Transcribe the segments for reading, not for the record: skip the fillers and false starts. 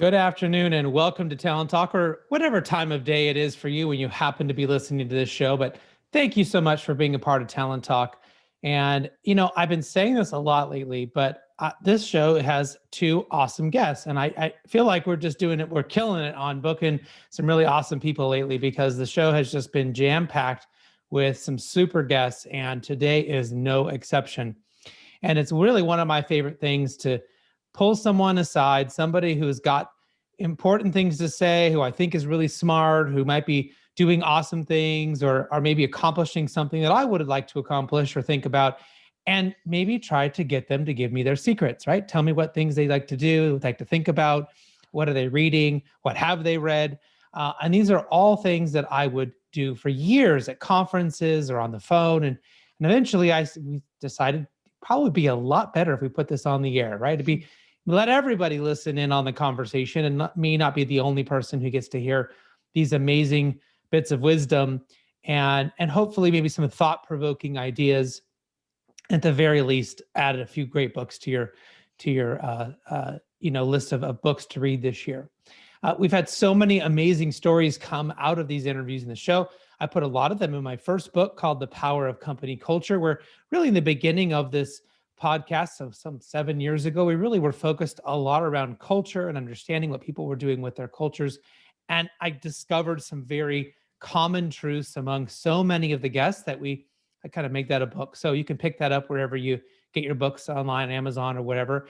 Good afternoon and welcome to Talent Talk, or whatever time of day it is for you when you happen to be listening to this show. But thank you so much for being a part of Talent Talk. And, I've been saying this a lot lately, but this show has two awesome guests. And I feel like we're just doing it. We're killing it on booking some really awesome people lately because the show has just been jam-packed with some super guests. And today is no exception. And it's really one of my favorite things to pull someone aside, somebody who's got important things to say, who I think is really smart, who might be doing awesome things or maybe accomplishing something that I would like to accomplish or think about, and maybe try to get them to give me their secrets, right? Tell me what things they like to do, like to think about, what are they reading, what have they read? And these are all things that I would do for years at conferences or on the phone. And eventually we decided probably be a lot better if we put this on the air, right? To be let everybody listen in on the conversation and not be the only person who gets to hear these amazing bits of wisdom and hopefully maybe some thought-provoking ideas. At the very least, added a few great books to your list of books to read this year. We've had so many amazing stories come out of these interviews in the show. I put a lot of them in my first book called The Power of Company Culture, where really in the beginning of this podcast, so some 7 years ago, we really were focused a lot around culture and understanding what people were doing with their cultures. And I discovered some very common truths among so many of the guests that I kind of make that a book. So you can pick that up wherever you get your books online, Amazon or whatever.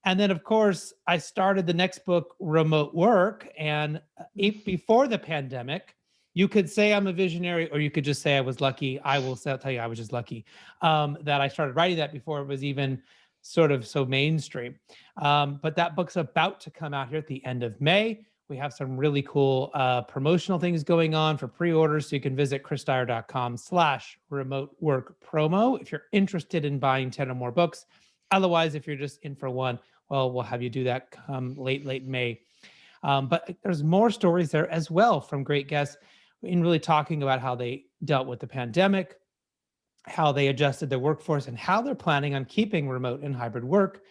And then, of course, I started the next book, Remote Work. And before the pandemic, you could say I'm a visionary, or you could just say I was lucky. I will tell you I was just lucky that I started writing that before it was even sort of so mainstream. But that book's about to come out here at the end of May. We have some really cool promotional things going on for pre-orders. So you can visit chrisdyer.com/remote work promo if you're interested in buying 10 or more books. Otherwise, if you're just in for one, well, we'll have you do that come late May. But there's more stories there as well from great guests in really talking about how they dealt with the pandemic, how they adjusted their workforce, and how they're planning on keeping remote and hybrid work,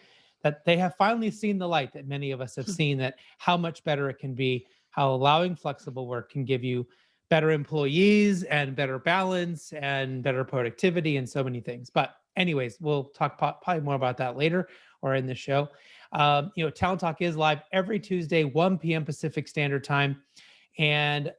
that they have finally seen the light that many of us have seen, that how much better it can be, how allowing flexible work can give you better employees and better balance and better productivity and so many things. But anyways, we'll talk probably more about that later or in the show. Talent Talk is live every Tuesday, 1 p.m. Pacific Standard Time. And,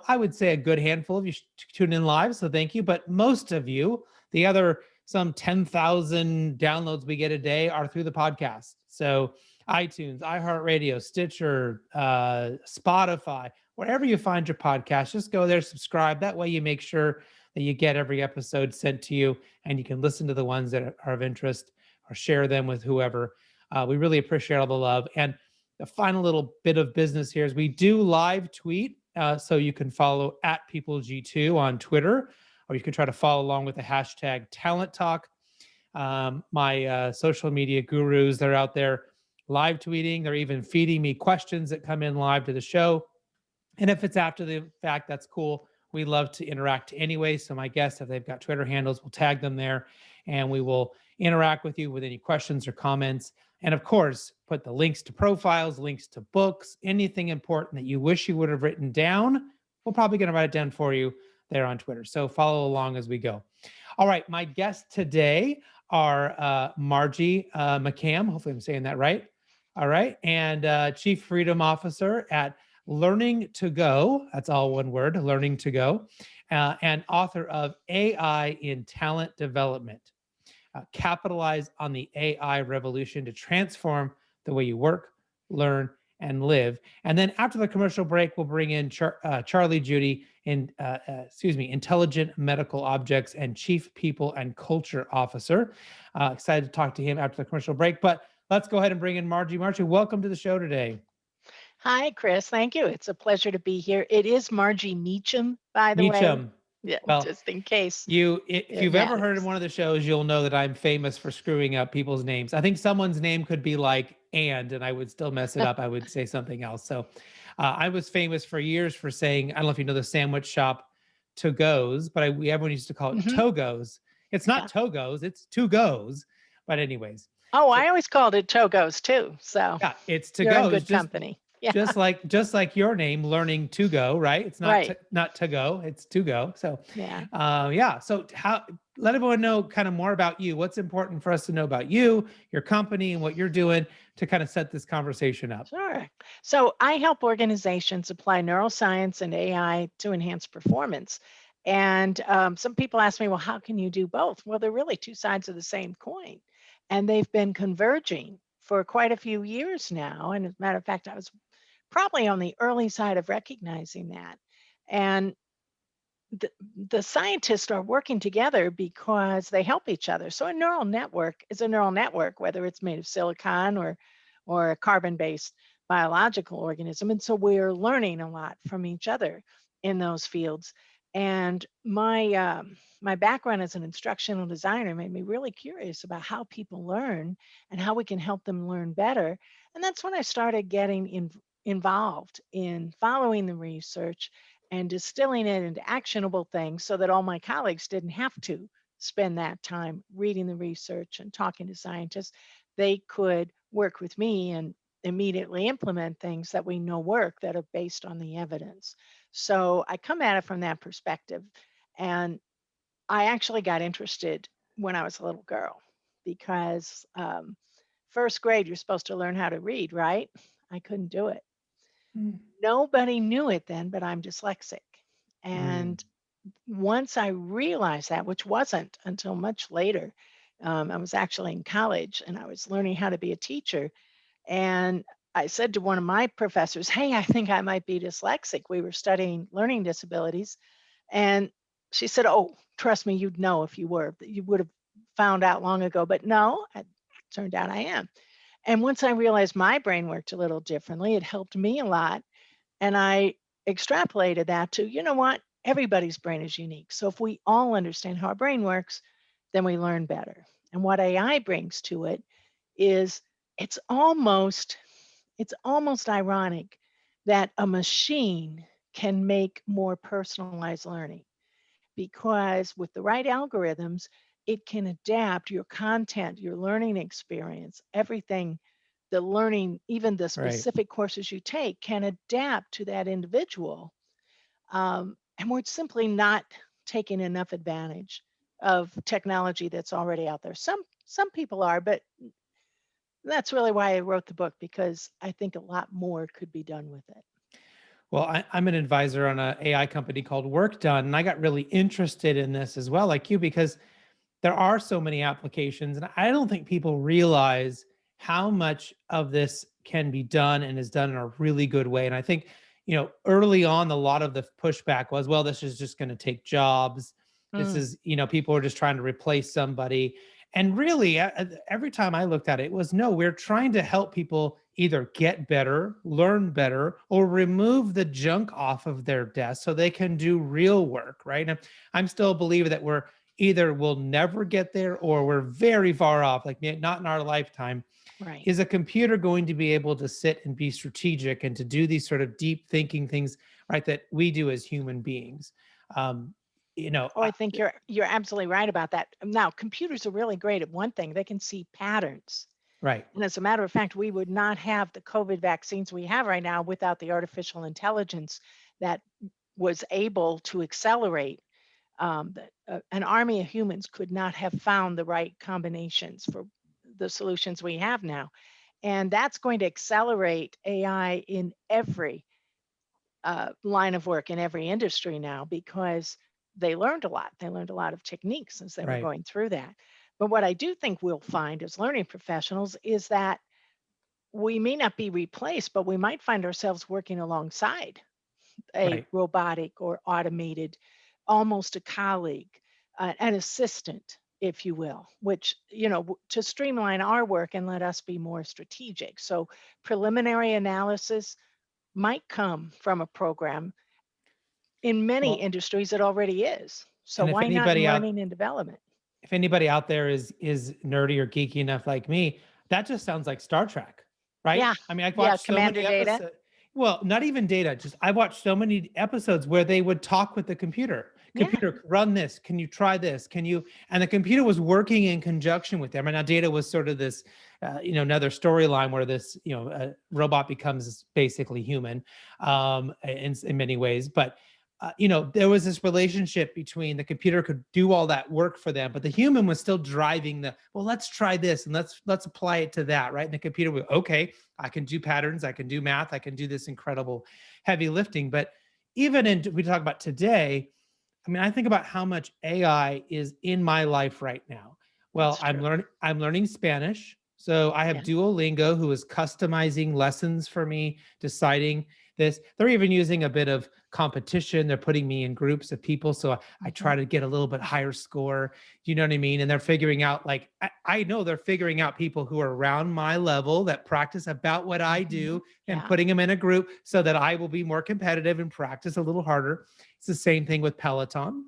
I would say a good handful of you tune in live, so thank you. But most of you, the other some 10,000 downloads we get a day are through the podcast. So iTunes, iHeartRadio, Stitcher, Spotify, wherever you find your podcast, just go there, subscribe. That way you make sure that you get every episode sent to you and you can listen to the ones that are of interest or share them with whoever. We really appreciate all the love. And the final little bit of business here is we do live tweet. So you can follow at PeopleG2 on Twitter, or you can try to follow along with the hashtag TalentTalk. My social media gurus, they're out there live tweeting. They're even feeding me questions that come in live to the show. And if it's after the fact, that's cool. We love to interact anyway. So my guests, if they've got Twitter handles, we'll tag them there and we will interact with you with any questions or comments. And of course, put the links to profiles, links to books, anything important that you wish you would have written down. We're probably going to write it down for you there on Twitter. So follow along as we go. All right. My guests today are Margie Meacham. Hopefully I'm saying that right. All right. And Chief Freedom Officer at Learning to Go. That's all one word, Learning to Go. And author of AI in Talent Development. Capitalize on the AI revolution to transform the way you work, learn, and live. And then after the commercial break, we'll bring in Charlie Judy, Intelligent Medical Objects and Chief People and Culture Officer. Excited to talk to him after the commercial break. But let's go ahead and bring in Margie. Margie, welcome to the show today. Hi, Chris. Thank you. It's a pleasure to be here. It is Margie Meacham, by the way. Meacham. Yeah, Well, just in case. if you've ever heard in one of the shows, you'll know that I'm famous for screwing up people's names. I think someone's name could be like and I would still mess it up. I would say something else. So I was famous for years for saying, I don't know if you know the sandwich shop To Goes, but everyone used to call it Togos. It's not Togos, it's To Goes. But anyways, Oh, I always called it Togos too. So Yeah, it's to you're in go. It's good company. Yeah, just like your name, learning to go, right? It's right. not to go, it's to go. So, Yeah. yeah. So how let everyone know kind of more about you. What's important for us to know about you, your company, and what you're doing to kind of set this conversation up. Sure. So I help organizations apply neuroscience and AI to enhance performance. And some people ask me, well, how can you do both? Well, they're really two sides of the same coin. And they've been converging for quite a few years now. And as a matter of fact, I was probably on the early side of recognizing that. And the, the scientists are working together because they help each other. So a neural network is a neural network, whether it's made of silicon or a carbon-based biological organism. And so we're learning a lot from each other in those fields. And my background as an instructional designer made me really curious about how people learn and how we can help them learn better. And that's when I started getting involved in following the research and distilling it into actionable things so that all my colleagues didn't have to spend that time reading the research and talking to scientists. They could work with me and immediately implement things that we know work that are based on the evidence. So I come at it from that perspective. And I actually got interested when I was a little girl because first grade, you're supposed to learn how to read, right? I couldn't do it. Mm. Nobody knew it then, but I'm dyslexic. Mm. And once I realized that, which wasn't until much later, I was actually in college and I was learning how to be a teacher. And I said to one of my professors, hey, I think I might be dyslexic. We were studying learning disabilities. And she said, oh, trust me, you'd know if you were, that you would have found out long ago. But no, it turned out I am. And once I realized my brain worked a little differently, it helped me a lot. And I extrapolated that to, you know what? Everybody's brain is unique. So if we all understand how our brain works, then we learn better. And what AI brings to it is it's almost it's almost ironic that a machine can make more personalized learning because with the right algorithms, it can adapt your content, your learning experience, everything, the learning, even the Right. specific courses you take can adapt to that individual. And we're simply not taking enough advantage of technology that's already out there. Some people are, but that's really why I wrote the book because I think a lot more could be done with it. Well, I'm an advisor on an AI company called Work Done, and I got really interested in this as well, like you, because there are so many applications, and I don't think people realize how much of this can be done and is done in a really good way. And I think, early on, a lot of the pushback was, well, this is just going to take jobs. This Mm, is, people are just trying to replace somebody. And really, every time I looked at it, it was no, we're trying to help people either get better, learn better, or remove the junk off of their desk so they can do real work, right? And I'm still a believer that we're either we'll never get there or we're very far off, like not in our lifetime. right. Is a computer going to be able to sit and be strategic and to do these sort of deep thinking things, right, that we do as human beings? Um, you know, Oh, I think you're absolutely right about that. Now, computers are really great at one thing. They can see patterns. right, And as a matter of fact, we would not have the COVID vaccines we have right now without the artificial intelligence that was able to accelerate. An army of humans could not have found the right combinations for the solutions we have now. And that's going to accelerate AI in every line of work, in every industry now, because they learned a lot. They learned a lot of techniques as they were right. going through that. But what I do think we'll find as learning professionals is that we may not be replaced, but we might find ourselves working alongside a Right. robotic or automated, almost a colleague, an assistant, if you will, which, to streamline our work and let us be more strategic. So preliminary analysis might come from a program. In many Well, industries, it already is. So and why not in learning and development? if anybody out there is nerdy or geeky enough like me, that just sounds like Star Trek, right? Yeah, I mean, I've yeah, watched so commander many data. episodes. Well, not even data, just I watched so many episodes where they would talk with the computer. Yeah. computer, run this. Can you try this? Can you? And the computer was working in conjunction with them. And now data was sort of this, another storyline where this, robot becomes basically human, in many ways. But there was this relationship between the computer could do all that work for them, but the human was still driving well, let's try this and let's apply it to that, right? And the computer would, okay, I can do patterns, I can do math, I can do this incredible heavy lifting. But even we talk about today, I mean, I think about how much AI is in my life right now. Well, That's true. I'm learning Spanish. So I have Yeah. Duolingo who is customizing lessons for me, deciding this. They're even using a bit of competition. They're putting me in groups of people. So I Mhm. try to get a little bit higher score. Do you know what I mean? And they're figuring out, like, I know they're figuring out people who are around my level that practice about what I Mhm. do and Yeah. putting them in a group so that I will be more competitive and practice a little harder. It's the same thing with Peloton.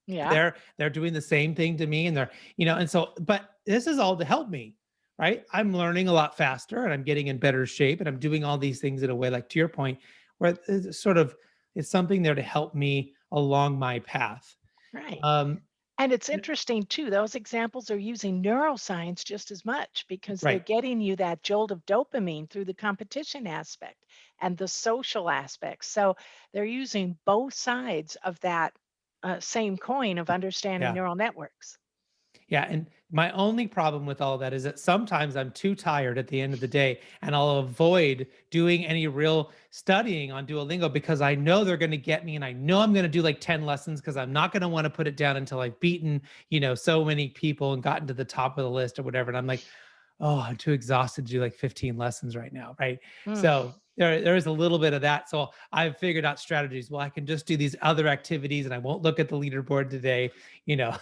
Yeah. They're doing the same thing to me, and and so, but this is all to help me, right? I'm learning a lot faster and I'm getting in better shape and I'm doing all these things in a way, like to your point, where it's something there to help me along my path. Right. Um, And it's interesting too, those examples are using neuroscience just as much because they're right. getting you that jolt of dopamine through the competition aspect and the social aspect. So they're using both sides of that same coin of understanding Yeah. neural networks. Yeah, and my only problem with all that is that sometimes I'm too tired at the end of the day and I'll avoid doing any real studying on Duolingo because I know they're going to get me and I know I'm going to do like 10 lessons because I'm not going to want to put it down until I've beaten, so many people and gotten to the top of the list or whatever. And I'm like, oh, I'm too exhausted to do like 15 lessons right now, right? Mm, So there is a little bit of that. So I've figured out strategies. Well, I can just do these other activities and I won't look at the leaderboard today, you know,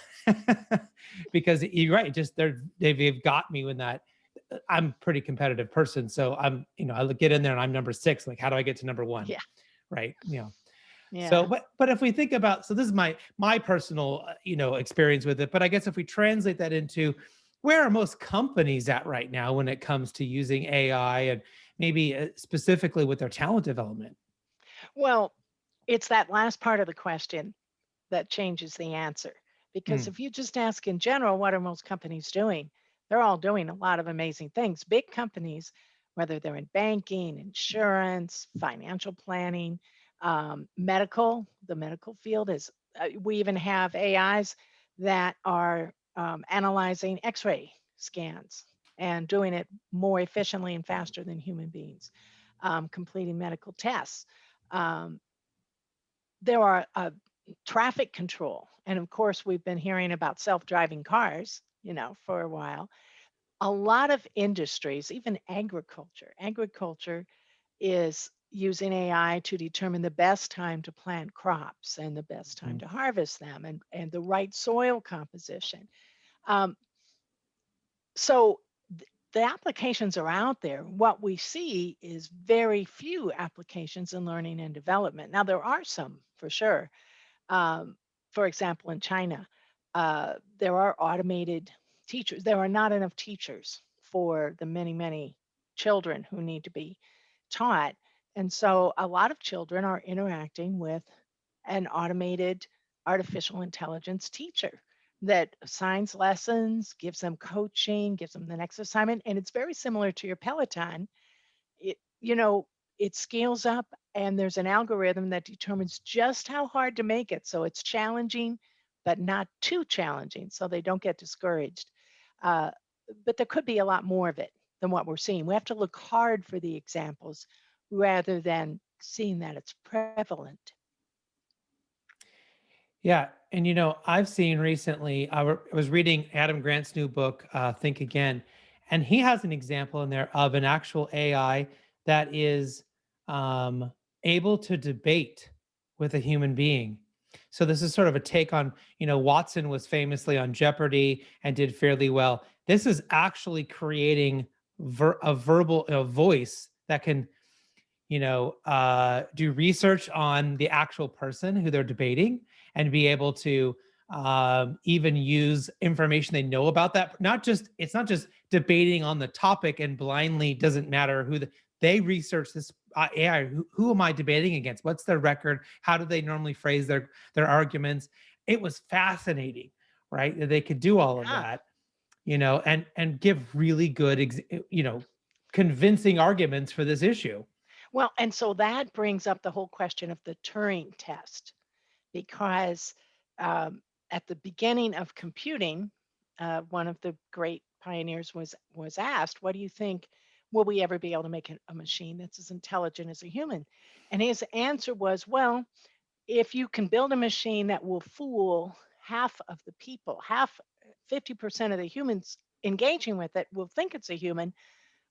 because you're right. Just they've got me when that. I'm a pretty competitive person, so I get in there and I'm number 6. Like, how do I get to number 1? yeah, Right? So, yeah. but if we think about, so this is my personal experience with it, but I guess if we translate that into where are most companies at right now when it comes to using AI and maybe specifically with their talent development? Well, it's that last part of the question that changes the answer. Because Mm, if you just ask in general, what are most companies doing? They're all doing a lot of amazing things. Big companies, whether they're in banking, insurance, financial planning, the medical field is, we even have AIs that are analyzing x ray scans and doing it more efficiently and faster than human beings, completing medical tests. Um, there are traffic control. And of course, we've been hearing about self driving cars, for a while. A lot of industries, even agriculture is using AI to determine the best time to plant crops and the best time mm. to harvest them and the right soil composition. Um, so the applications are out there. What we see is very few applications in learning and development. Now, there are some for sure. Um, for example, in China, there are automated teachers. There are not enough teachers for the many, many children who need to be taught. And so a lot of children are interacting with an automated artificial intelligence teacher that assigns lessons, gives them coaching, gives them the next assignment. And it's very similar to your Peloton. It scales up and there's an algorithm that determines just how hard to make it. So it's challenging, but not too challenging. So they don't get discouraged. Uh, but there could be a lot more of it than what we're seeing. We have to look hard for the examples rather than seeing that it's prevalent. Yeah. And, I've seen recently, I was reading Adam Grant's new book, Think Again, and he has an example in there of an actual AI that is um, able to debate with a human being. So this is sort of a take on, Watson was famously on Jeopardy and did fairly well. This is actually creating a verbal voice that can do research on the actual person who they're debating and be able to even use information they know about that. It's not just debating on the topic and blindly doesn't matter they research this AI. Who am I debating against? What's their record? How do they normally phrase their arguments? It was fascinating, right? That they could do all of Yeah. that, and give really good, convincing arguments for this issue. Well, and so that brings up the whole question of the Turing test, because um, at the beginning of computing, one of the great pioneers was asked, "What do you think? Will we ever be able to make a machine that's as intelligent as a human?" And his answer was, "Well, if you can build a machine that will fool half of the people, half 50% of the humans engaging with it will think it's a human,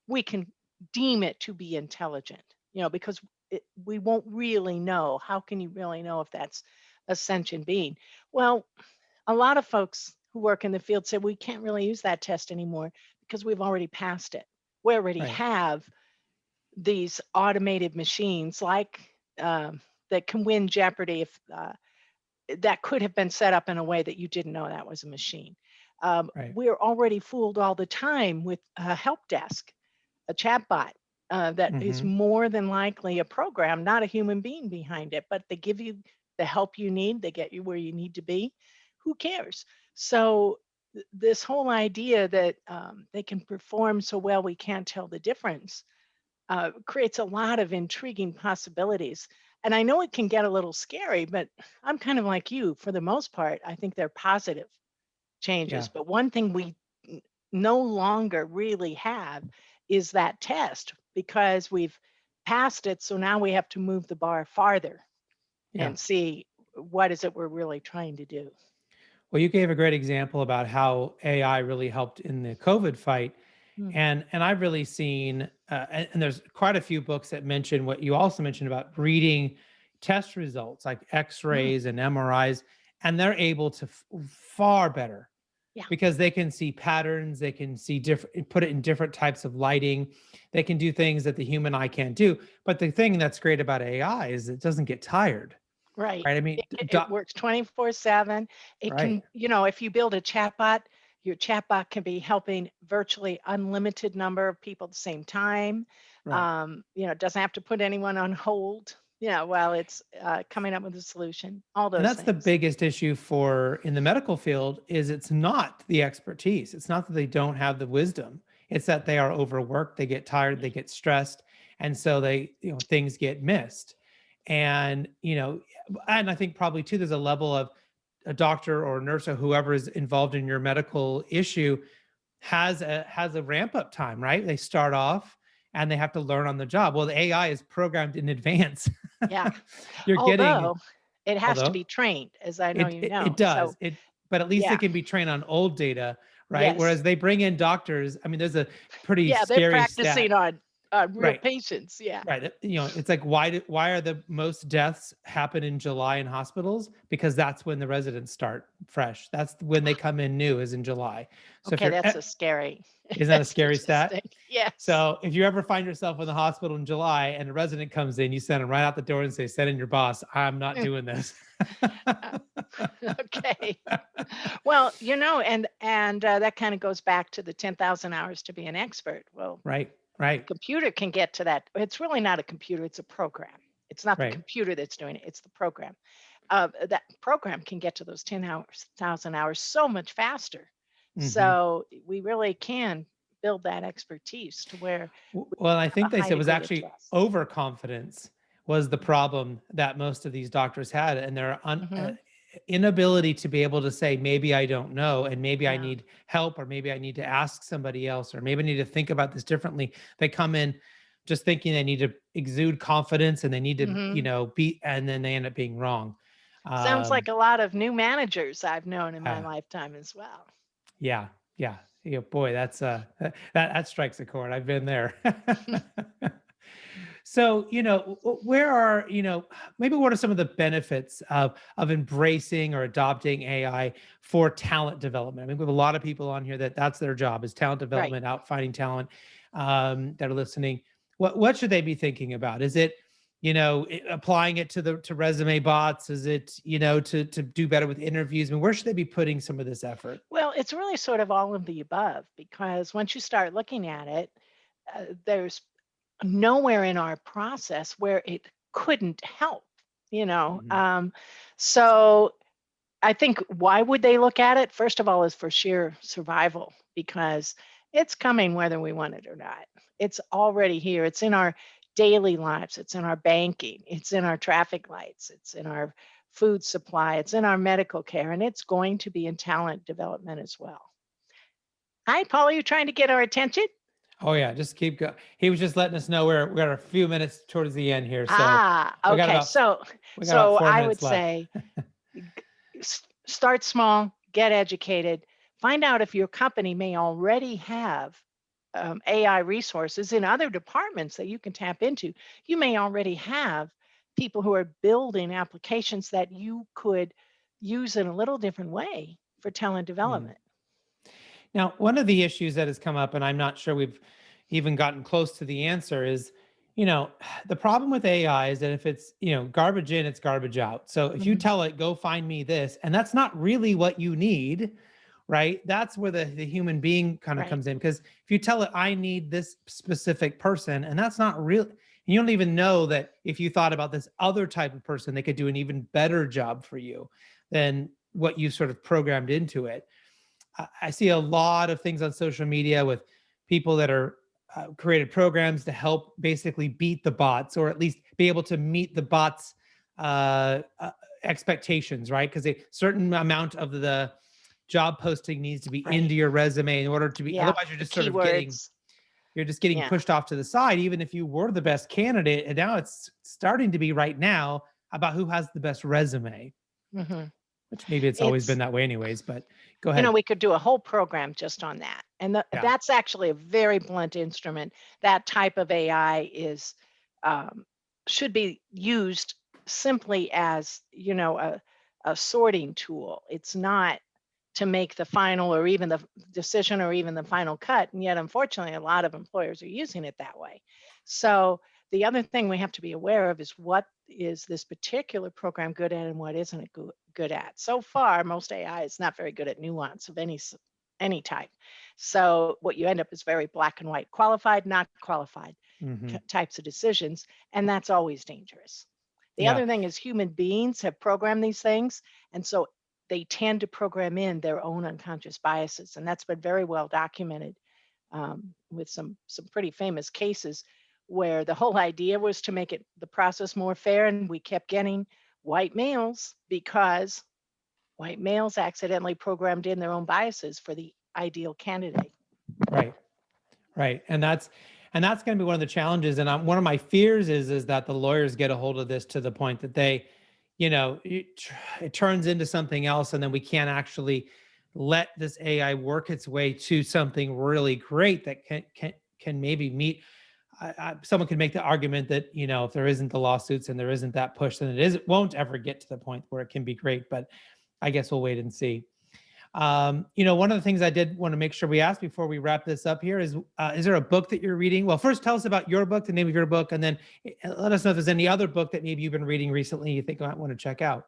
we can deem it to be intelligent, because we won't really know. How can you really know if that's a sentient being?" Well, a lot of folks who work in the field say we can't really use that test anymore because we've already passed it. We already Right. have these automated machines like that can win Jeopardy if that could have been set up in a way that you didn't know that was a machine. Right. We're already fooled all the time with a help desk, a chatbot that is Hmm. more than likely a program, not a human being behind it, but they give you the help you need, they get you where you need to be. Who cares? So, this whole idea that they can perform so well we can't tell the difference creates a lot of intriguing possibilities. And I know it can get a little scary, but I'm kind of like you. For the most part, I think they're positive changes. Yeah. But one thing we no longer really have is that test because we've passed it. So now we have to move the bar farther Yeah. and see what is it we're really trying to do. Well, you gave a great example about how AI really helped in the COVID fight, Mm. and I've really seen, and there's quite a few books that mention what you also mentioned about reading test results like Mm. X-rays and MRIs, and they're able to far better Yeah, because they can see patterns, they can see different, put it in different types of lighting, they can do things that the human eye can't do. But the thing that's great about AI is it doesn't get tired, right. right? I mean, It works 24/7. It right, can, if you build a chatbot, your chatbot can be helping virtually unlimited number of people at the same time. right. It doesn't have to put anyone on hold, while it's coming up with a solution, all And those that's the things. biggest issue for in the medical field is it's not the expertise. It's not that they don't have the wisdom. It's that they are overworked, they get tired, they get stressed, and so things get missed. And, and I think probably too there's a level of a doctor or a nurse or whoever is involved in your medical issue has a ramp up time, right? They start off and they have to learn on the job. Well, the AI is programmed in advance. Yeah. You're getting Although it has to although be trained, as I know it you it it know. So, does. But at least yeah, it can be trained on old data, right? yes. Whereas they bring in doctors, I mean, there's a pretty Yeah, they're scary practicing stat, on real right? patients. Yeah. Right. It's like why are the most deaths happen in July in hospitals? Because that's when the residents start fresh. That's when they come in new is in July. So if Okay, you're that's a scary. isn't that a That's scary stat? interesting. Yes. So if you ever find yourself in the hospital in July and a resident comes in, you send them right out the door and say, "Send in your boss. I'm not doing this." Uh, okay. Well, and that kind of goes back to the 10,000 hours to be an expert. Well, Right. the Right. computer can get to that. It's really not a computer, it's a program. It's not the Right. computer that's doing it, it's the program. That program can get to those 10,000 hours so much faster. Hmm. So we really can build that expertise to where we Well, I have think a they high said it was degree of actually trust. overconfidence was the problem that most of these doctors had, and their Hmm. inability to be able to say, maybe I don't know, and maybe I Yeah. need help, or maybe I need to ask somebody else, or maybe I need to think about this differently. They come in just thinking they need to exude confidence and they need to, Hmm. be, and then they end up being wrong. Sounds Um, like a lot of new managers I've known in my uh, lifetime as well. yeah, yeah, yeah. Boy, that's that strikes a chord. I've been there. So, where are, maybe what are some of the benefits of embracing or adopting AI for talent development? I mean, we have a lot of people on here that's their job is talent Right. development, out finding talent, that are listening. What should they be thinking about? Is it, applying it to resume bots? Is it, to do better with interviews? I mean, where should they be putting some of this effort? Well, it's really sort of all of the above because once you start looking at it, there's nowhere in our process where it couldn't help, you know. Mhm. So I think why would they look at it? First of all, is for sheer survival because it's coming whether we want it or not. It's already here. It's in our daily lives. It's in our banking. It's in our traffic lights. It's in our food supply. It's in our medical care. And it's going to be in talent development as well. Hi, Paul. Are you trying to get our attention? Oh yeah, just keep going. He was just letting us know we're a few minutes towards the end here, so Ah, we got okay. about So, we got about so 4 I minutes would left. say start small, get educated, find out if your company may already have AI resources in other departments that you can tap into. You may already have people who are building applications that you could use in a little different way for talent Mm. development. Now, one of the issues that has come up, and I'm not sure we've even gotten close to the answer, is, the problem with AI is that if it's, garbage in, it's garbage out. So if you Mhm. tell it, go find me this, and that's not really what you need, right? That's where the human being kind of Right. comes in. Because if you tell it, I need this specific person, and that's not real, you don't even know that if you thought about this other type of person, they could do an even better job for you than what you sort of programmed into it. I see a lot of things on social media with people that are created programs to help basically beat the bots, or at least be able to meet the bots' expectations, right? Because a certain amount of the job posting needs to be Right. into your resume in order to be. Yeah. Otherwise, you're The just sort of getting keywords. you're just getting Yeah. pushed off to the side, even if you were the best candidate. And now it's starting to be right now about who has the best resume, Hmm. which maybe it's always been It's that way, anyways. But go ahead. we could do a whole program just on that. And Yeah. that's actually a very blunt instrument. That type of AI is um, should be used simply as, a sorting tool. It's not to make the final or even the decision or even the final cut. And yet, unfortunately, a lot of employers are using it that way. So the other thing we have to be aware of is what is this particular program good at and what isn't it good at. So far, most AI is not very good at nuance of any type. So what you end up is very black and white, qualified, not qualified Hmm. types of decisions, and that's always dangerous. The Yeah. other thing is human beings have programmed these things, and so they tend to program in their own unconscious biases, and that's been very well documented with some pretty famous cases where the whole idea was to make it the process more fair, and we kept getting white males because white males accidentally programmed in their own biases for the ideal candidate. Right. Right. And that's going to be one of the challenges. And one of my fears is that the lawyers get a hold of this to the point that they, it turns into something else, and then we can't actually let this AI work its way to something really great that can maybe meet. Someone could make the argument that, if there isn't the lawsuits and there isn't that push, then it won't ever get to the point where it can be great. But I guess we'll wait and see. One of the things I did want to make sure we ask before we wrap this up here is there a book that you're reading? Well, first tell us about your book, the name of your book, and then let us know if there's any other book that maybe you've been reading recently you think I might want to check out.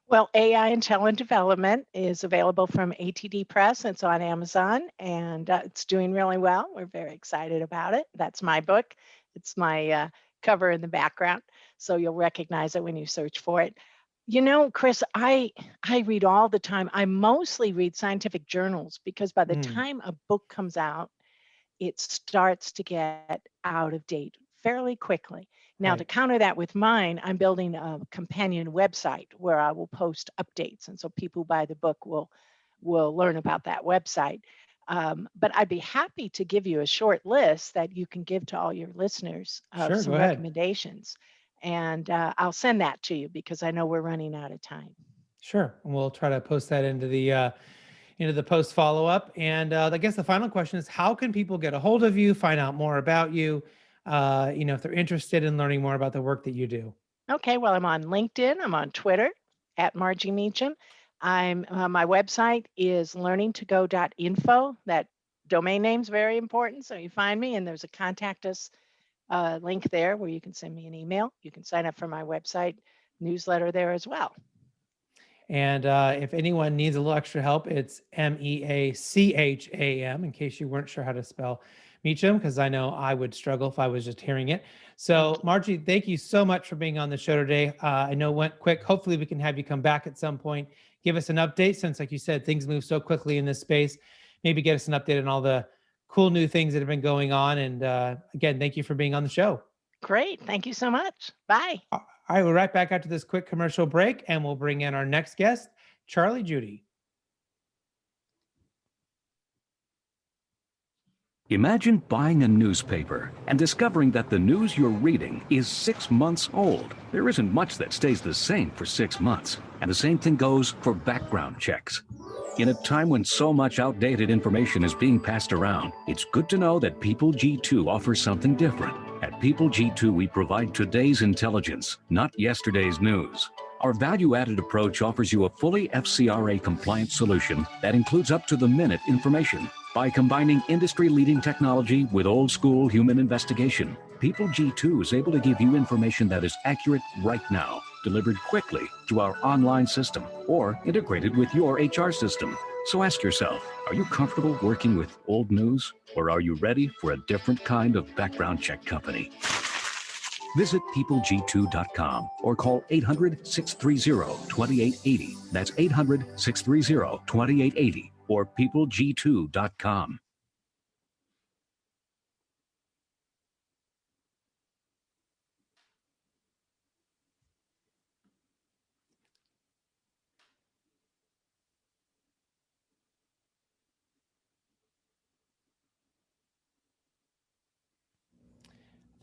Well, AI and Talent Development is available from ATD Press. It's on Amazon and it's doing really well. We're very excited about it. That's my book. It's my cover in the background. So you'll recognize it when you search for it. Chris, I read all the time. I mostly read scientific journals because by the Mm, time a book comes out, it starts to get out of date fairly quickly. Now, to right. counter that with mine, I'm building a companion website where I will post updates, and so people who buy the book will learn about that website. But I'd be happy to give you a short list that you can give to all your listeners of Sure. Go some ahead. recommendations, and I'll send that to you because I know we're running out of time. Sure. And we'll try to post that into the post follow up. And I guess the final question is, how can people get a hold of you, find out more about you? If they're interested in learning more about the work that you do. Okay, well, I'm on LinkedIn. I'm on Twitter at Margie Meacham. My website is learningtogo.info. That domain name's very important, so you find me, and there's a contact us link there where you can send me an email. You can sign up for my website newsletter there as well. And if anyone needs a little extra help, it's Meacham, in case you weren't sure how to spell Meacham, because I know I would struggle if I was just hearing it. So Margie, thank you so much for being on the show today. I know it went quick. Hopefully we can have you come back at some point, give us an update since, like you said, things move so quickly in this space. Maybe get us an update on all the cool new things that have been going on. And again, thank you for being on the show. Great. Thank you so much. Bye. All right, we're right back after this quick commercial break, and we'll bring in our next guest, Charlie Judy. Imagine buying a newspaper and discovering that the news you're reading is 6 months old. There isn't much that stays the same for 6 months, and the same thing goes for background checks. In a time when so much outdated information is being passed around, it's good to know that People G2 offers something different. At People G2, we provide today's intelligence, not yesterday's news. Our value-added approach offers you a fully FCRA-compliant solution that includes up-to-the-minute information. By combining industry-leading technology with old-school human investigation, People G2 is able to give you information that is accurate right now, delivered quickly to our online system, or integrated with your HR system. So ask yourself, are you comfortable working with old news, or are you ready for a different kind of background check company? Visit peopleg2.com or call 800-630-2880. That's 800-630-2880 or peopleg2.com.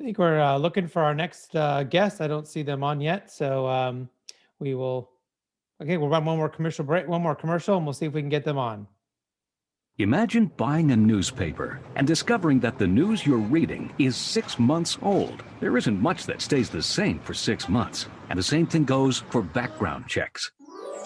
I think we're looking for our next guest. I don't see them on yet, so we will. Okay, we'll run one more commercial break, one more commercial, and we'll see if we can get them on. Imagine buying a newspaper and discovering that the news you're reading is 6 months old. There isn't much that stays the same for 6 months, and the same thing goes for background checks.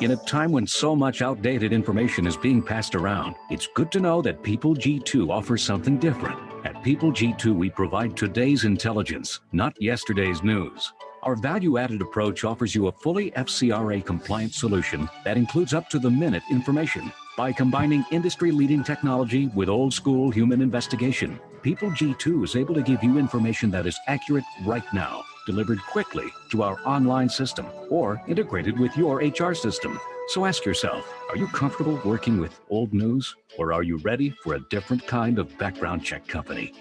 In a time when so much outdated information is being passed around, it's good to know that People G2 offers something different. At People G2, we provide today's intelligence, not yesterday's news. Our value-added approach offers you a fully FCRA-compliant solution that includes up-to-the-minute information. By combining industry-leading technology with old-school human investigation, People G2 is able to give you information that is accurate right now, delivered quickly to our online system, or integrated with your HR system. So ask yourself, are you comfortable working with old news, or are you ready for a different kind of background check company?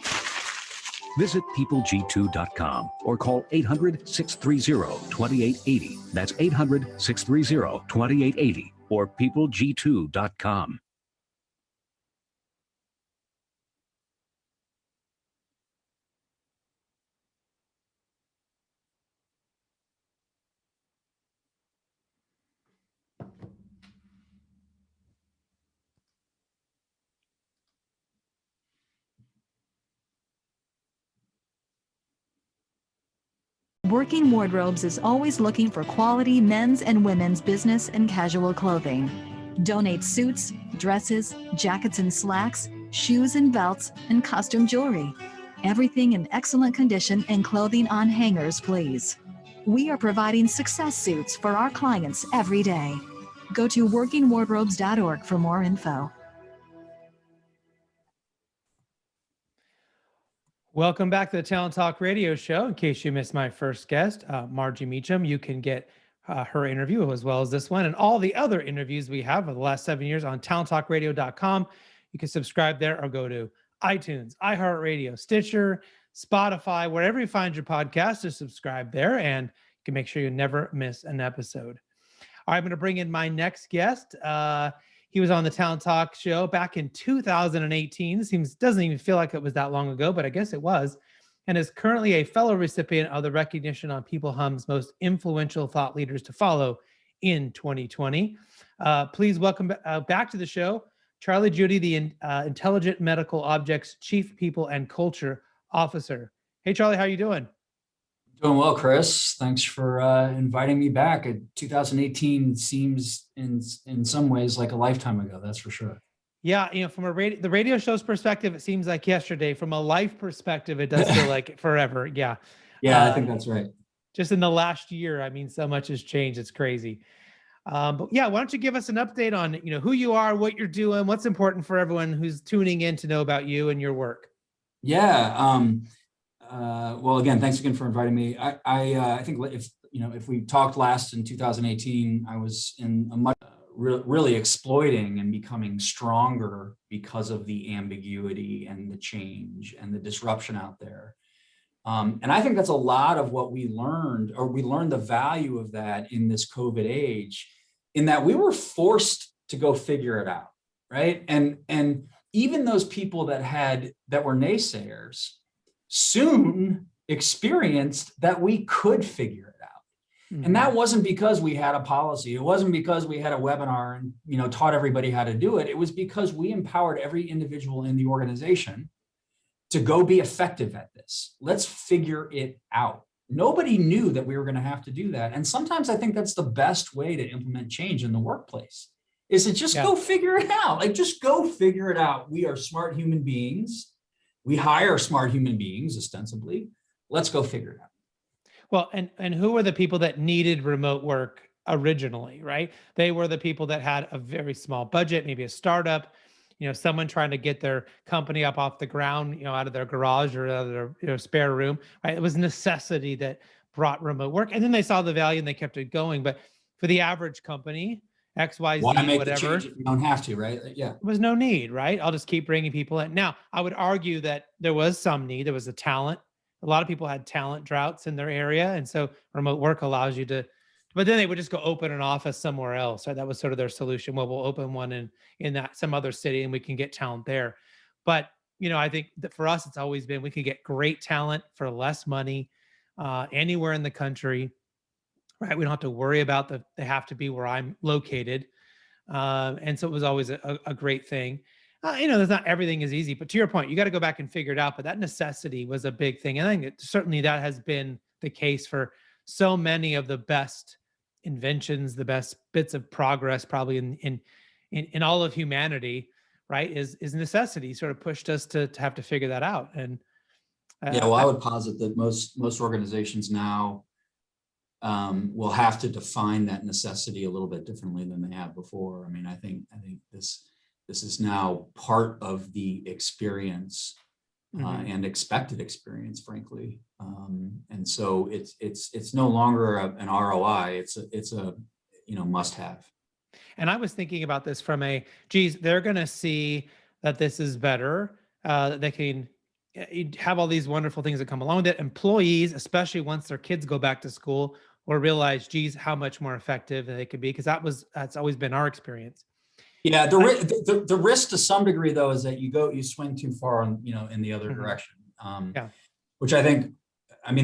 Visit peopleg2.com or call 800-630-2880. That's 800-630-2880 or peopleg2.com. Working Wardrobes is always looking for quality men's and women's business and casual clothing. Donate suits, dresses, jackets and slacks, shoes and belts, and custom jewelry. Everything in excellent condition and clothing on hangers, please. We are providing success suits for our clients every day. Go to workingwardrobes.org for more info. Welcome back to the Talent Talk radio show. In case you missed my first guest, Margie Meacham, you can get her interview as well as this one and all the other interviews we have for the last 7 years on talenttalkradio.com. You can subscribe there or go to iTunes, iHeartRadio, Stitcher, Spotify, wherever you find your podcast, just subscribe there and you can make sure you never miss an episode. All right, I'm going to bring in my next guest. He was on the Talent Talk show back in 2018. Doesn't even feel like it was that long ago, but I guess it was, and is currently a fellow recipient of the recognition on People Hum's most influential thought leaders to follow in 2020. Please welcome back to the show, Charlie Judy, the Intelligent Medical Objects Chief People and Culture Officer. Hey, Charlie, how are you doing? Doing well, Chris. Thanks for inviting me back. 2018 seems in some ways like a lifetime ago, that's for sure. Yeah, from the radio show's perspective, it seems like yesterday. From a life perspective, it does feel like forever. Yeah. Yeah, I think that's right. Just in the last year, I mean, so much has changed. It's crazy. But yeah, why don't you give us an update on who you are, what you're doing, what's important for everyone who's tuning in to know about you and your work? Yeah. Well, again, thanks again for inviting me. I think if we talked last in 2018, I was in a much really exploiting and becoming stronger because of the ambiguity and the change and the disruption out there. And I think that's a lot of what we learned, or we learned the value of that in this COVID age, in that we were forced to go figure it out, right? And even those people that were naysayers soon experienced that we could figure it out. Mm-hmm. And that wasn't because we had a policy. It wasn't because we had a webinar and taught everybody how to do it. It was because we empowered every individual in the organization to go be effective at this. Let's figure it out. Nobody knew that we were going to have to do that. And sometimes I think that's the best way to implement change in the workplace, is to just go figure it out. Like, just go figure it out. We are smart human beings. We hire smart human beings, ostensibly. Let's go figure it out. Well, and who were the people that needed remote work originally, right? They were the people that had a very small budget, maybe a startup, someone trying to get their company up off the ground, out of their garage or out of their spare room, right? It was necessity that brought remote work. And then they saw the value and they kept it going. But for the average company, XYZ, why make whatever, the change if you don't have to, right? Yeah. There was no need, right? I'll just keep bringing people in. Now, I would argue that there was some need. There was a talent. A lot of people had talent droughts in their area. And so remote work allows you to, but then they would just go open an office somewhere else, right? That was sort of their solution. Well, we'll open one in that some other city and we can get talent there. But, I think that for us, it's always been, we can get great talent for less money anywhere in the country, right? We don't have to worry about they have to be where I'm located. And so it was always a great thing. There's not everything is easy, but to your point, you got to go back and figure it out. But that necessity was a big thing. And I think certainly that has been the case for so many of the best inventions, the best bits of progress, probably in all of humanity, right? Is necessity sort of pushed us to have to figure that out. And I would posit that most organizations now will have to define that necessity a little bit differently than they have before. I mean, I think this is now part of the experience and expected experience, frankly. And so it's no longer an ROI. It's a must have. And I was thinking about this from they're going to see that this is better. They can have all these wonderful things that come along with it. Employees, especially once their kids go back to school, will realize, how much more effective they could be, because that's always been our experience. Yeah, the risk to some degree, though, is that you swing too far in the other direction. Which I think,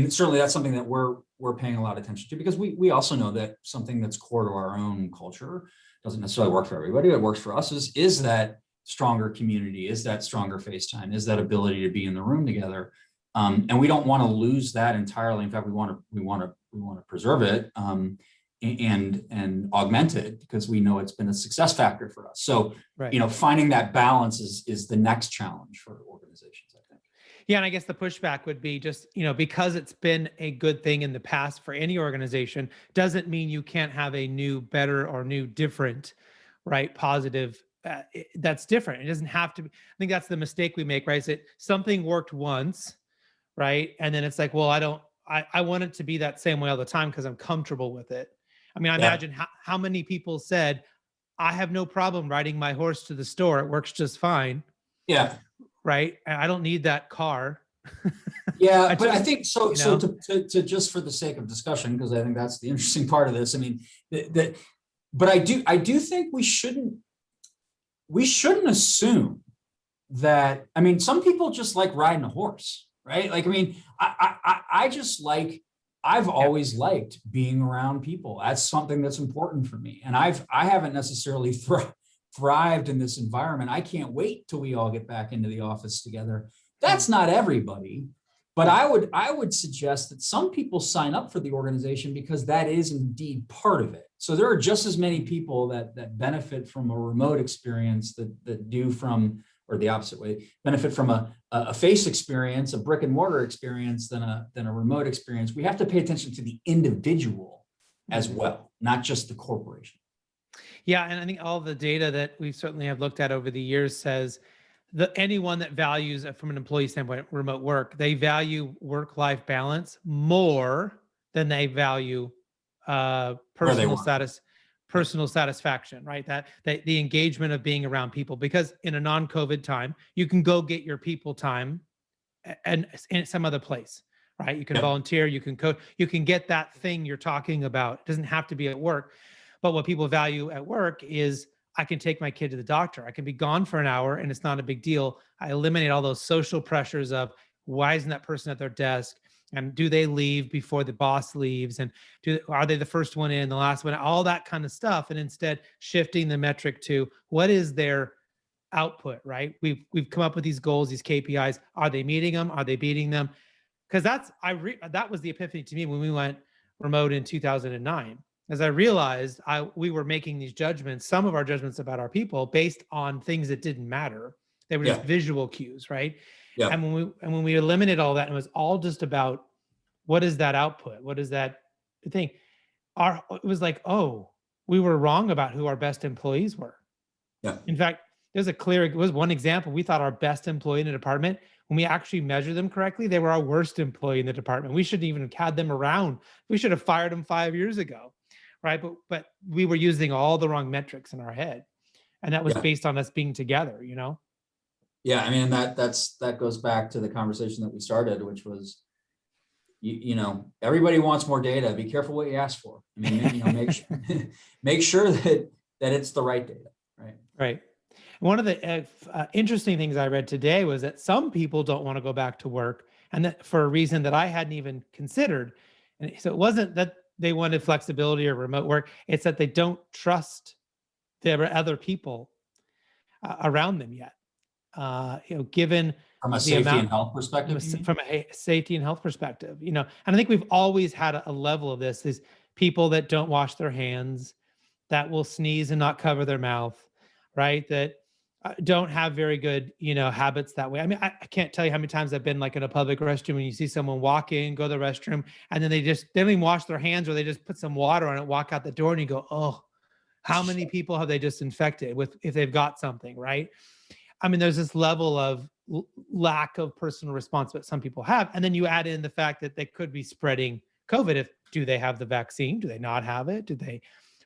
certainly that's something that we're paying a lot of attention to, because we also know that something that's core to our own culture doesn't necessarily work for everybody. What works for us is that stronger community, is that stronger face time, is that ability to be in the room together. And we don't want to lose that entirely. In fact, we want to preserve it and augment it, because we know it's been a success factor for us. So, finding that balance is the next challenge for organizations, I think. Yeah, and I guess the pushback would be just, because it's been a good thing in the past for any organization, doesn't mean you can't have a new, better, or new, different, right, positive. That's different. It doesn't have to be. I think that's the mistake we make, right? Is that something worked once, right? And then it's like, well, I want it to be that same way all the time because I'm comfortable with it. I imagine how many people said, I have no problem riding my horse to the store. It works just fine. Yeah. Right. I don't need that car. Yeah. But I think so to just for the sake of discussion, because I think that's the interesting part of this. But I do think we shouldn't assume that, some people just like riding a horse, right? Like, I just I've always liked being around people. That's something that's important for me. And I haven't necessarily thrived in this environment. I can't wait till we all get back into the office together. That's not everybody, but I would suggest that some people sign up for the organization because that is indeed part of it. So there are just as many people that benefit from a remote experience that do from, or the opposite way, benefit from a face experience, a brick and mortar experience than a remote experience. We have to pay attention to the individual as well, not just the corporation. Yeah, and I think all the data that we certainly have looked at over the years says anyone that values from an employee standpoint, remote work, they value work-life balance more than they value personal satisfaction, right? That the engagement of being around people, because in a non-COVID time, you can go get your people time and in some other place, right? You can volunteer, you can code, you can get that thing you're talking about. It doesn't have to be at work. But what people value at work is, I can take my kid to the doctor. I can be gone for an hour and it's not a big deal. I eliminate all those social pressures of, why isn't that person at their desk? And do they leave before the boss leaves? And are they the first one in, the last one, all that kind of stuff. And instead shifting the metric to, what is their output, right? We've come up with these goals, these KPIs. Are they meeting them? Are they beating them? Because that was the epiphany to me when we went remote in 2009. As I realized we were making these judgments, some of our judgments about our people, based on things that didn't matter. They were just visual cues, right? Yeah. And when we eliminated all that, and it was all just about, what is that output? What is that thing? It was like, oh, we were wrong about who our best employees were. Yeah. In fact, it was one example. We thought our best employee in the department, when we actually measured them correctly, they were our worst employee in the department. We shouldn't even have had them around. We should have fired them 5 years ago, right? But we were using all the wrong metrics in our head, and that was based on us being together, you know? Yeah, I mean, that goes back to the conversation that we started, which was, you know, everybody wants more data. Be careful what you ask for. I mean, you know, make sure that it's the right data, right? Right. One of the interesting things I read today was that some people don't want to go back to work, and that for a reason that I hadn't even considered. And so it wasn't that they wanted flexibility or remote work; it's that they don't trust there are other people around them yet. You know, given from a safety and health perspective, from a safety and health perspective, you know, and I think we've always had a level of this: is people that don't wash their hands, that will sneeze and not cover their mouth, right? That don't have very good, you know, habits that way. I mean, I can't tell you how many times I've been like in a public restroom and you see someone walk in, go to the restroom, and then they don't even wash their hands, or they just put some water on it, walk out the door, and you go, oh, how many people have they just infected with if they've got something, right? I mean, there's this level of lack of personal response that some people have. And then you add in the fact that they could be spreading COVID. Do they have the vaccine? Do they not have it?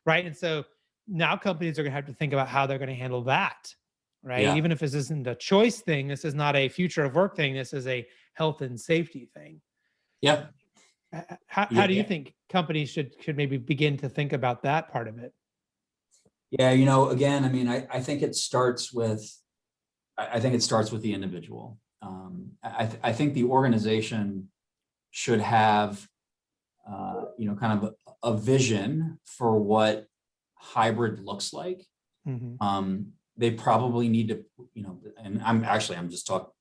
Right? And so now companies are going to have to think about how they're going to handle that, right? Yeah. Even if this isn't a choice thing, this is not a future of work thing. This is a health and safety thing. Yeah. How do you think companies should maybe begin to think about that part of it? Yeah, you know, again, I mean, I think it starts with the individual. I think the organization should have, you know, kind of a vision for what hybrid looks like. Mm-hmm. They probably need to, you know, and I'm just talking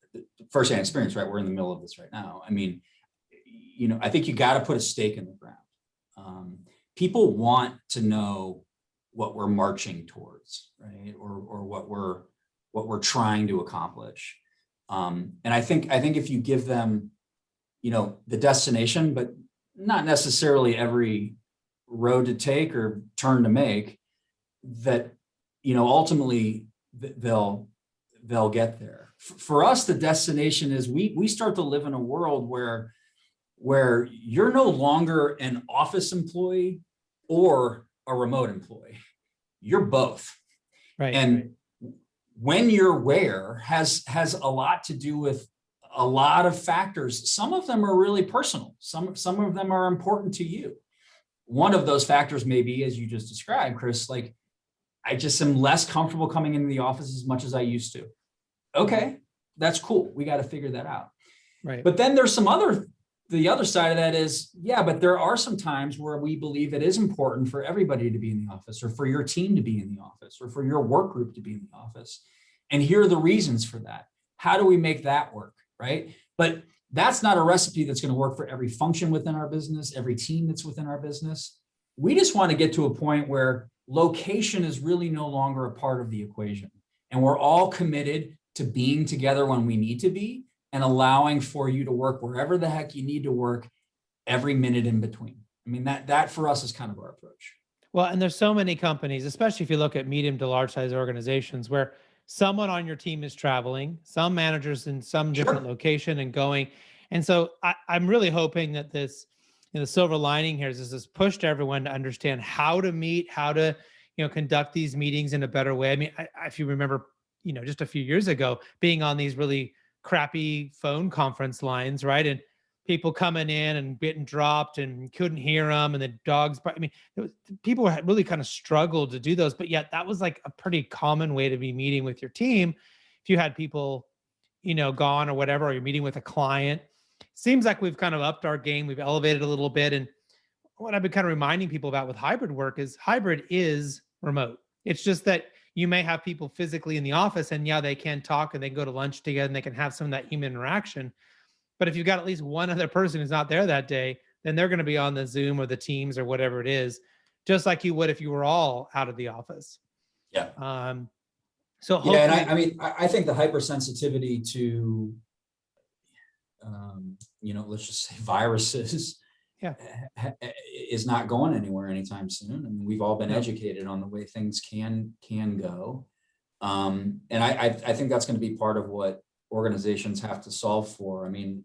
firsthand experience, right? We're in the middle of this right now. I mean, you know, I think you got to put a stake in the ground. People want to know what we're marching towards, right? Or what we're trying to accomplish. And I think if you give them, you know, the destination, but not necessarily every road to take or turn to make, that, you know, ultimately they'll get there. For us, the destination is we start to live in a world where you're no longer an office employee or a remote employee. You're both. Right. And when you're where has a lot to do with a lot of factors. Some of them are really personal. Some of them are important to you. One of those factors may be, as you just described, Chris, like, I just am less comfortable coming into the office as much as I used to. Okay, that's cool. We got to figure that out. Right. But then there's the other side of that is, yeah, but there are some times where we believe it is important for everybody to be in the office, or for your team to be in the office, or for your work group to be in the office. And here are the reasons for that. How do we make that work, right? But that's not a recipe that's going to work for every function within our business, every team that's within our business. We just want to get to a point where location is really no longer a part of the equation. And we're all committed to being together when we need to be, and allowing for you to work wherever the heck you need to work every minute in between. I mean, that for us is kind of our approach. Well, and there's so many companies, especially if you look at medium to large size organizations, where someone on your team is traveling, some managers in some different location and going. And so I'm really hoping that this, the silver lining here is this push to everyone to understand how to meet, how to, conduct these meetings in a better way. I mean, if you remember, just a few years ago, being on these really crappy phone conference lines, right? And people coming in and getting dropped and couldn't hear them, and the dogs. I mean, people had really kind of struggled to do those, but yet that was like a pretty common way to be meeting with your team. If you had people, gone or whatever, or you're meeting with a client, seems like we've kind of upped our game. We've elevated a little bit. And what I've been kind of reminding people about with hybrid work is hybrid is remote. It's just that you may have people physically in the office, and yeah, they can talk and they can go to lunch together and they can have some of that human interaction. But if you've got at least one other person who's not there that day, then they're going to be on the Zoom or the Teams or whatever it is, just like you would if you were all out of the office. Yeah. So yeah, and I think the hypersensitivity to, let's just say viruses, is not going anywhere anytime soon. I mean, we've all been educated on the way things can go. And I think that's going to be part of what organizations have to solve for. I mean,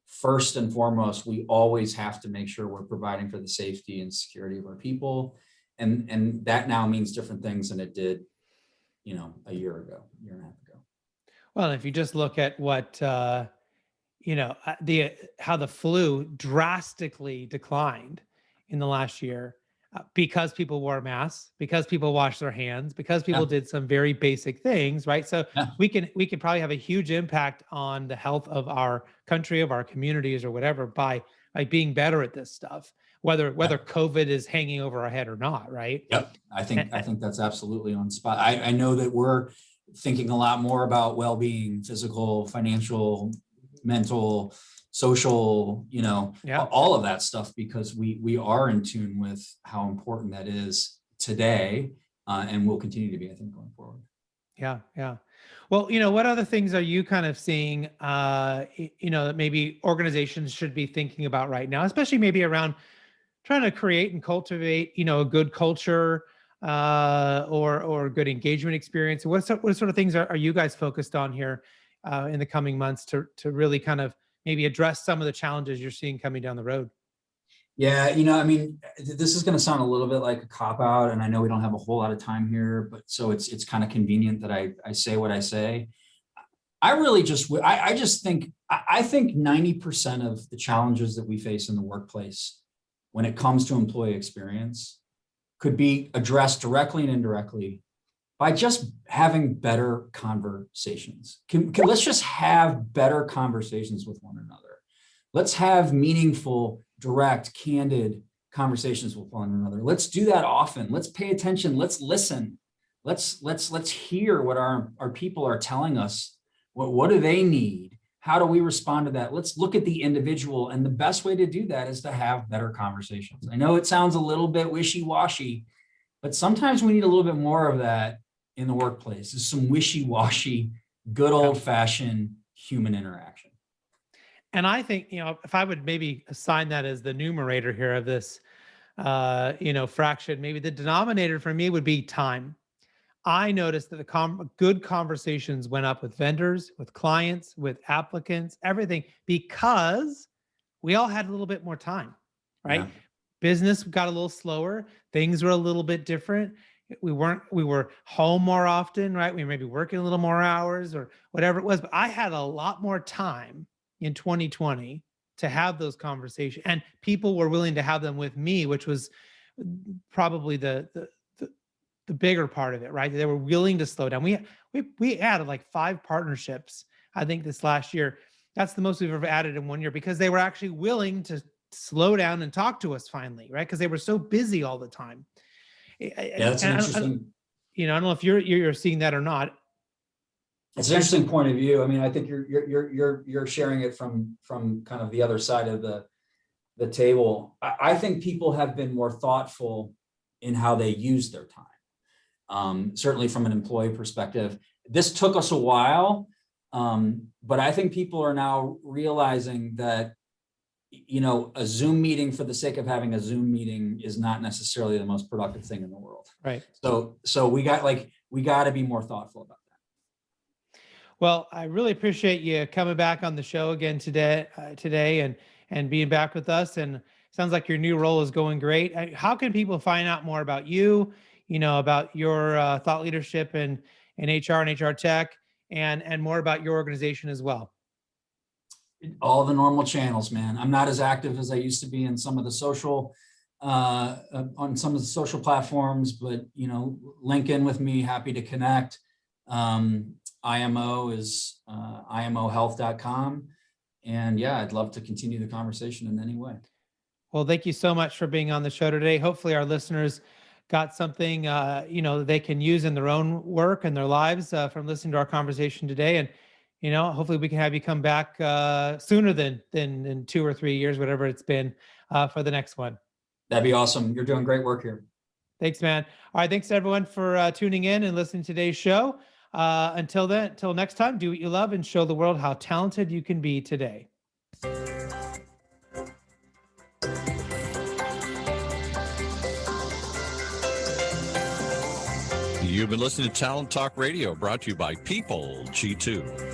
first and foremost, we always have to make sure we're providing for the safety and security of our people. And that now means different things than it did, a year and a half ago. Well, if you just look at what, how the flu drastically declined in the last year, because people wore masks, because people washed their hands, because people did some very basic things, right? So we could probably have a huge impact on the health of our country, of our communities, or whatever, by being better at this stuff, whether COVID is hanging over our head or not, right? Yep, I think that's absolutely on spot. I know that we're thinking a lot more about well-being, physical, financial, mental, social, all of that stuff, because we are in tune with how important that is today, and will continue to be, I think, going forward. Yeah. Well, what other things are you kind of seeing, that maybe organizations should be thinking about right now, especially maybe around trying to create and cultivate, a good culture, or good engagement experience? What sort of things are you guys focused on here in the coming months to really kind of maybe address some of the challenges you're seeing coming down the road? Yeah, this is going to sound a little bit like a cop-out, and I know we don't have a whole lot of time here, but so it's kind of convenient that I say what I say. I think 90% of the challenges that we face in the workplace when it comes to employee experience could be addressed directly and indirectly by just having better conversations. Let's just have better conversations with one another. Let's have meaningful, direct, candid conversations with one another. Let's do that often. Let's pay attention. Let's listen. Let's hear what our people are telling us. What do they need? How do we respond to that? Let's look at the individual. And the best way to do that is to have better conversations. I know it sounds a little bit wishy-washy, but sometimes we need a little bit more of that in the workplace. Is some wishy-washy, good old-fashioned human interaction. And I think, if I would maybe assign that as the numerator here of this, fraction, maybe the denominator for me would be time. I noticed that the good conversations went up with vendors, with clients, with applicants, everything, because we all had a little bit more time, right? Yeah. Business got a little slower. Things were a little bit different. We were home more often, right? We were maybe working a little more hours or whatever it was, but I had a lot more time in 2020 to have those conversations, and people were willing to have them with me, which was probably the bigger part of it, right? They were willing to slow down. We added like 5 partnerships, I think, this last year. That's the most we've ever added in one year, because they were actually willing to slow down and talk to us finally, right? Because they were so busy all the time. Yeah, that's an interesting. I don't know if you're seeing that or not. It's an interesting point of view. I mean, I think you're sharing it from kind of the other side of the table. I think people have been more thoughtful in how they use their time. Certainly from an employee perspective, this took us a while, but I think people are now realizing that, a Zoom meeting for the sake of having a Zoom meeting is not necessarily the most productive thing in the world. Right. So we got to be more thoughtful about that. Well, I really appreciate you coming back on the show again today, and being back with us. And sounds like your new role is going great. How can people find out more about you? About your thought leadership in HR and HR tech, and more about your organization as well. All the normal channels, man. I'm not as active as I used to be in some of the social on some of the social platforms, but link in with me. Happy to connect. IMO is imohealth.com. And yeah, I'd love to continue the conversation in any way. Well, thank you so much for being on the show today. Hopefully our listeners got something, they can use in their own work and their lives from listening to our conversation today. And, hopefully we can have you come back sooner than in 2 or 3 years, whatever it's been, for the next one. That'd be awesome. You're doing great work here. Thanks, man. All right. Thanks everyone for tuning in and listening to today's show. Until next time, do what you love and show the world how talented you can be today. You've been listening to Talent Talk Radio, brought to you by People G2.